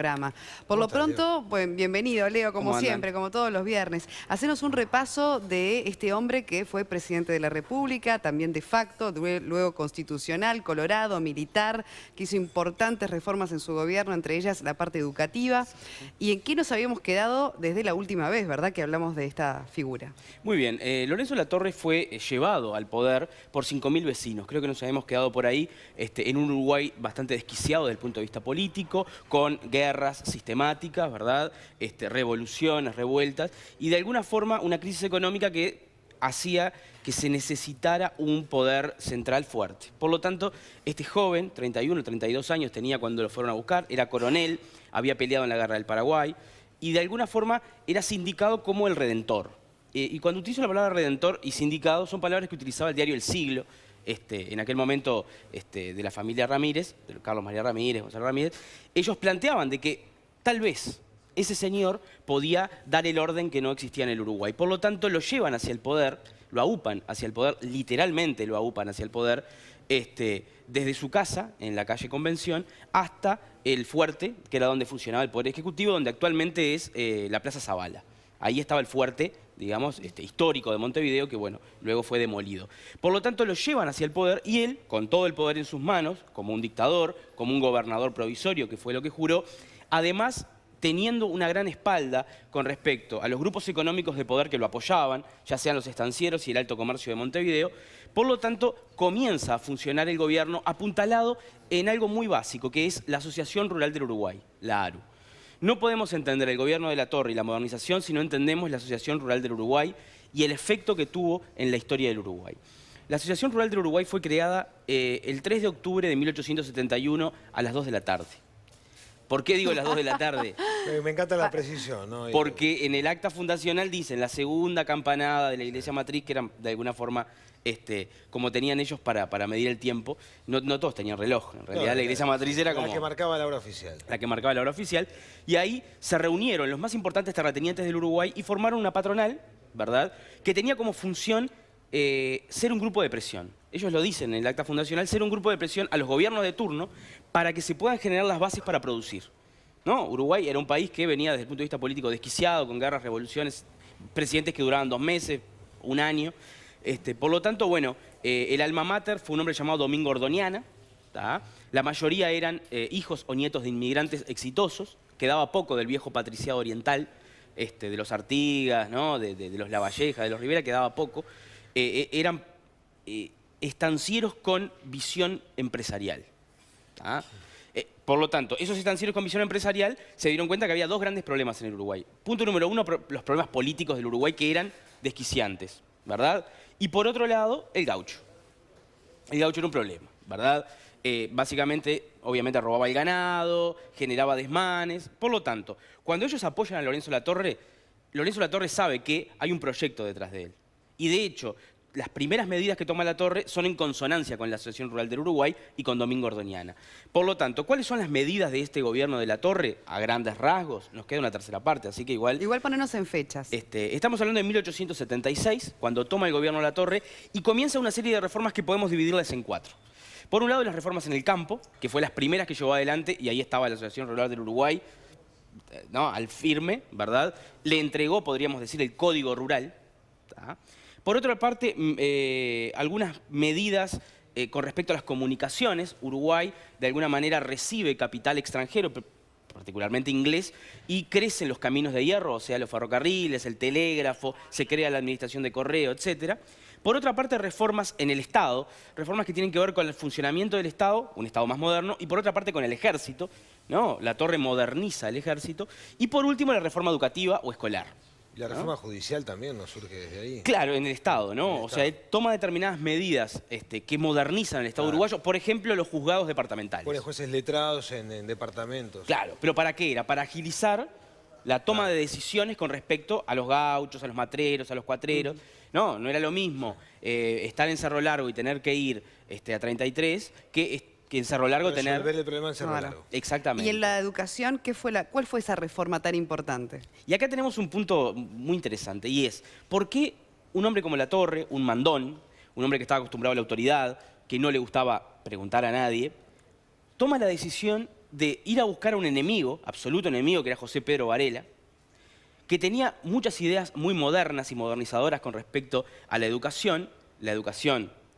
programa. Por lo pronto, pues, bienvenido, Leo, como siempre, como todos los viernes. Hacenos un repaso de este hombre que fue presidente de la República, también de facto, luego constitucional, colorado, militar, que hizo importantes reformas en su gobierno, entre ellas la parte educativa. ¿Y en qué nos habíamos quedado desde la última vez, verdad, que hablamos de esta figura? Muy bien, Lorenzo Latorre fue llevado al poder por 5.000 vecinos. Creo que nos habíamos quedado por ahí en un Uruguay bastante desquiciado desde el punto de vista político, con guerras sistemáticas, ¿verdad? Revoluciones, revueltas, y de alguna forma una crisis económica que hacía que se necesitara un poder central fuerte. Por lo tanto, este joven, 31, 32 años tenía cuando lo fueron a buscar, era coronel, había peleado en la guerra del Paraguay, y de alguna forma era sindicado como el redentor. Y cuando utilizo la palabra redentor y sindicado, son palabras que utilizaba el diario El Siglo, en aquel momento de la familia Ramírez, de Carlos María Ramírez, Gonzalo Ramírez. Ellos planteaban de que tal vez ese señor podía dar el orden que no existía en el Uruguay. Por lo tanto, lo llevan hacia el poder, lo aupan hacia el poder, literalmente lo aupan hacia el poder, desde su casa, en la calle Convención, hasta el fuerte, que era donde funcionaba el Poder Ejecutivo, donde actualmente es la Plaza Zabala. Ahí estaba el fuerte, digamos, histórico de Montevideo, que bueno, luego fue demolido. Por lo tanto, lo llevan hacia el poder y él, con todo el poder en sus manos, como un dictador, como un gobernador provisorio, que fue lo que juró, además teniendo una gran espalda con respecto a los grupos económicos de poder que lo apoyaban, ya sean los estancieros y el alto comercio de Montevideo. Por lo tanto, comienza a funcionar el gobierno apuntalado en algo muy básico, que es la Asociación Rural del Uruguay, la ARU. No podemos entender el gobierno de Latorre y la modernización si no entendemos la Asociación Rural del Uruguay y el efecto que tuvo en la historia del Uruguay. La Asociación Rural del Uruguay fue creada el 3 de octubre de 1871 a las 2 de la tarde. ¿Por qué digo las 2 de la tarde? Me encanta la precisión, ¿no? Porque en el acta fundacional dicen la segunda campanada de la iglesia matriz, que era de alguna forma como tenían ellos para medir el tiempo. No todos tenían reloj, en realidad la iglesia matriz era como... La que marcaba la hora oficial. La que marcaba la hora oficial. Y ahí se reunieron los más importantes terratenientes del Uruguay y formaron una patronal, ¿verdad?, que tenía como función ser un grupo de presión. Ellos lo dicen en el acta fundacional, ser un grupo de presión a los gobiernos de turno para que se puedan generar las bases para producir. ¿No? Uruguay era un país que venía desde el punto de vista político desquiciado, con guerras, revoluciones, presidentes que duraban 2 meses, 1 año. Por lo tanto, bueno, el alma mater fue un hombre llamado Domingo Ordoniana. ¿tá? La mayoría eran hijos o nietos de inmigrantes exitosos. Quedaba poco del viejo patriciado oriental, de los Artigas, ¿no? de los Lavalleja, de los Rivera, quedaba poco. Eran estancieros con visión empresarial. ¿tá? Por lo tanto, esos estancieros con visión empresarial se dieron cuenta que había 2 grandes problemas en el Uruguay. Punto número 1, los problemas políticos del Uruguay que eran desquiciantes, ¿verdad? Y por otro lado, el gaucho. El gaucho era un problema, ¿verdad? Básicamente, obviamente robaba el ganado, generaba desmanes. Por lo tanto, cuando ellos apoyan a Lorenzo Latorre sabe que hay un proyecto detrás de él. Y de hecho, las primeras medidas que toma Latorre son en consonancia con la Asociación Rural del Uruguay y con Domingo Ordoniana. Por lo tanto, ¿cuáles son las medidas de este gobierno de Latorre? A grandes rasgos, nos queda una tercera parte, así que igual... Igual ponernos en fechas. Estamos hablando de 1876, cuando toma el gobierno Latorre, y comienza una serie de reformas que podemos dividirlas en 4. Por un lado, las reformas en el campo, que fue las primeras que llevó adelante, y ahí estaba la Asociación Rural del Uruguay, ¿no? Al firme, ¿verdad? Le entregó, podríamos decir, el Código Rural. ¿tá? Por otra parte, algunas medidas con respecto a las comunicaciones. Uruguay, de alguna manera, recibe capital extranjero, particularmente inglés, y crecen los caminos de hierro, o sea, los ferrocarriles, el telégrafo, se crea la administración de correo, etc. Por otra parte, reformas en el Estado, reformas que tienen que ver con el funcionamiento del Estado, un Estado más moderno, y por otra parte con el ejército, ¿no? Latorre moderniza el ejército, y por último la reforma educativa o escolar. Y la reforma judicial también no surge desde ahí. Claro, en el Estado, ¿no? O sea, él toma determinadas medidas que modernizan el Estado uruguayo. Por ejemplo, los juzgados departamentales. Pone jueces letrados en departamentos. Claro, pero ¿para qué era? Para agilizar la toma de decisiones con respecto a los gauchos, a los matreros, a los cuatreros. No era lo mismo estar en Cerro Largo y tener que ir a 33 que en Cerro Largo tener... Resolver el problema en Cerro Largo. Exactamente. ¿Y en la educación cuál fue esa reforma tan importante? Y acá tenemos un punto muy interesante, y es, ¿por qué un hombre como Latorre, un mandón, un hombre que estaba acostumbrado a la autoridad, que no le gustaba preguntar a nadie, toma la decisión de ir a buscar a un enemigo, absoluto enemigo, que era José Pedro Varela, que tenía muchas ideas muy modernas y modernizadoras con respecto a la educación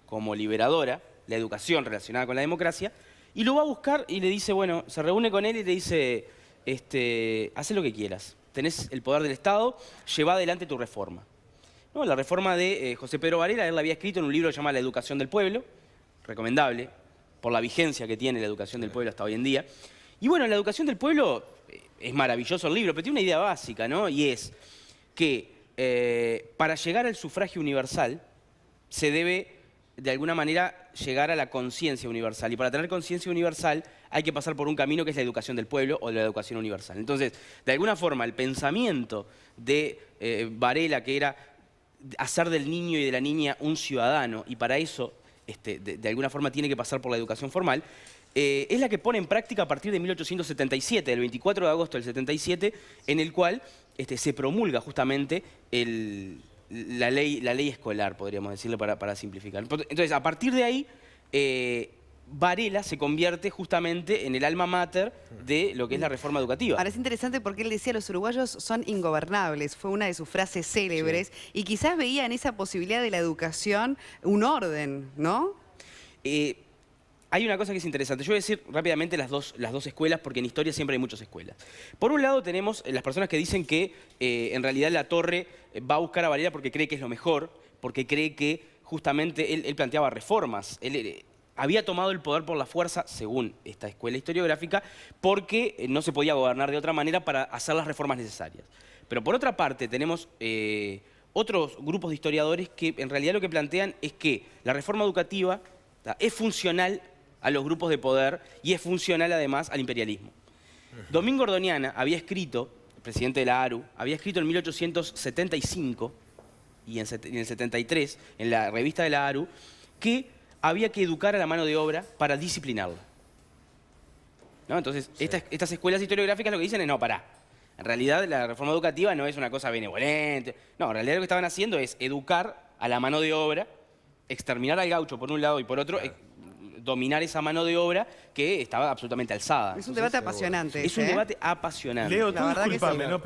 como liberadora, la educación relacionada con la democracia, y lo va a buscar y le dice, bueno, se reúne con él y le dice, haz lo que quieras, tenés el poder del Estado, lleva adelante tu reforma. ¿No? La reforma de José Pedro Varela, él la había escrito en un libro que se llama La educación del pueblo, recomendable, por la vigencia que tiene la educación del pueblo hasta hoy en día. Y bueno, la educación del pueblo es maravilloso el libro, pero tiene una idea básica, ¿no? Y es que para llegar al sufragio universal se debe, de alguna manera, llegar a la conciencia universal. Y para tener conciencia universal hay que pasar por un camino que es la educación del pueblo o de la educación universal. Entonces, de alguna forma, el pensamiento de Varela, que era hacer del niño y de la niña un ciudadano, y para eso, de alguna forma, tiene que pasar por la educación formal, es la que pone en práctica a partir de 1877, del 24 de agosto del 77, en el cual se promulga justamente la ley escolar, podríamos decirle para simplificar. Entonces, a partir de ahí, Varela se convierte justamente en el alma mater de lo que es la reforma educativa. Ahora es interesante porque él decía los uruguayos son ingobernables, fue una de sus frases célebres, sí. Y quizás veía en esa posibilidad de la educación un orden, ¿no? Hay una cosa que es interesante. Yo voy a decir rápidamente las dos escuelas, porque en historia siempre hay muchas escuelas. Por un lado tenemos las personas que dicen que en realidad Latorre va a buscar a Varela porque cree que es lo mejor, porque cree que justamente él planteaba reformas. Él había tomado el poder por la fuerza, según esta escuela historiográfica, porque no se podía gobernar de otra manera para hacer las reformas necesarias. Pero por otra parte tenemos otros grupos de historiadores que en realidad lo que plantean es que la reforma educativa es funcional a los grupos de poder y es funcional además al imperialismo. Domingo Ordoniana había escrito, el presidente de la ARU, había escrito en 1875 y en el 73, en la revista de la ARU, que había que educar a la mano de obra para disciplinarla. ¿No? Entonces, sí. Estas escuelas historiográficas lo que dicen es, no, pará. En realidad, la reforma educativa no es una cosa benevolente. No, en realidad lo que estaban haciendo es educar a la mano de obra, exterminar al gaucho por un lado y por otro, claro, dominar esa mano de obra que estaba absolutamente alzada. Es un debate apasionante. Es un debate apasionante. Leo, tú discúlpame, ¿no?